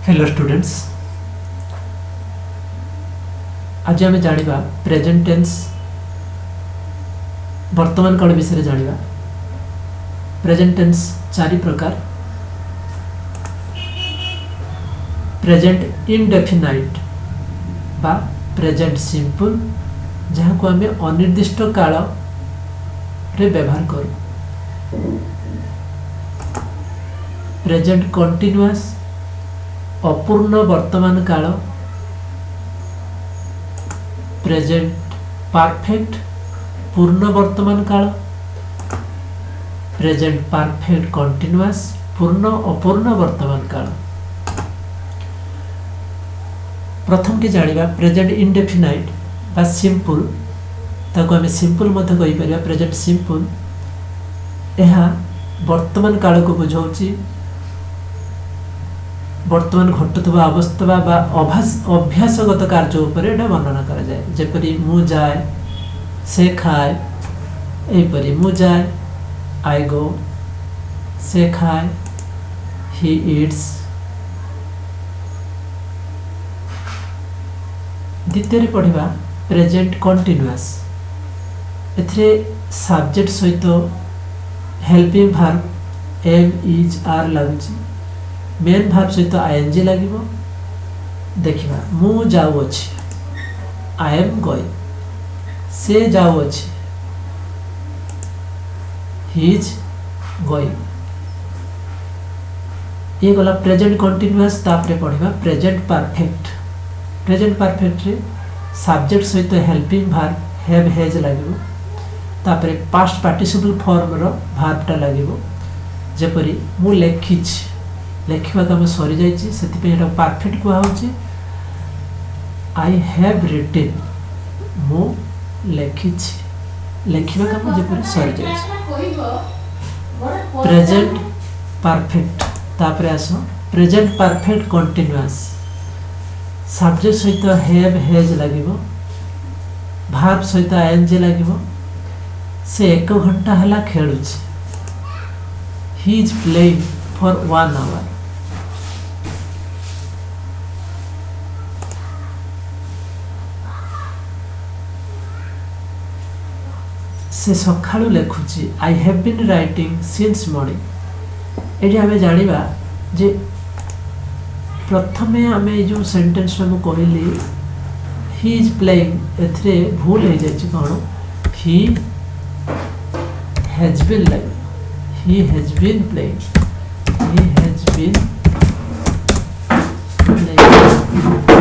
Hello students, आज आम जाना प्रेजेंट टेंस वर्तमान काल विषय जाना। प्रेजेंट टेंस चारि प्रकार। प्रेजेंट इनडेफिनाइट बा प्रेजेंट सिंपल, जहाँ को आम अनिर्दिष्ट काल रे व्यवहार करूँ। प्रेजेंट कंटिन्यूअस अपूर्ण वर्तमान काल। प्रेजेंट परफेक्ट पूर्ण वर्तमान काल। प्रेजेंट परफेक्ट कंटिन्यूअस पूर्ण अपूर्ण वर्तमान काल। प्रथम के जानिबा प्रेजेंट इनडेफिनाइट बा सिंपल, ताको आम सिंपल मत कहि परिया। प्रेजेंट सिंपल यह वर्तमान काल को बुझाउची, वर्तमान घटुवा अवस्था बा अभ्यासगत कार्य उपर एटा वर्णना करा जाए। जेपरि मु जाए, से खाए, एपरि मु जाए आई गो, से खाए ही ईट्स। द्वितीय पढ़िबा प्रेजेंट कंटिन्यूअस। एथिरे सब्जेक्ट सहित helping verb am is are लागुची। मेन भाव सहित आईएनजी लगिबो। देखिबा मु जाउछि, आई एम गोइंग। से जाउछि, ही इज गोइंग। ये गला प्रेजेंट कंटिन्यूअस। तापरे पढ़िबा प्रेजेंट परफेक्ट। प्रेजेंट परफेक्ट रे सब्जेक्ट सहित हेल्पिंग वर्ब हैव हैज लगिबो। तापरे पास्ट पार्टिसिपल फॉर्म रो वर्बटा लगिबो। जेपरि मु लेखिछि, लेखिबा काम सरी जाइछि, सेति पे एटा परफेक्ट कुआ होछि। आई हैव रिटन, मु लेखिछि, लेखिबा काम जेपरि सरी जाइछि। Present perfect. तापरे आसो प्रेजेंट परफेक्ट कंटिन्यूअस। सब्जेक्ट सहित हैव हैज लागिबो, वर्ब सहित आईएनजी लागिबो। से 1 घंटा हला खेलुछि। He is playing for 1 hour. से सकाळु लेखुची। I have been writing since morning. एठी हमें जानिबा जे प्रथमे हमें जो सेंटेंस में कहली ही इज प्लेइंग, एथरे भूल हो जाइछि। कोन he has been like, he has been playing, he has been playing।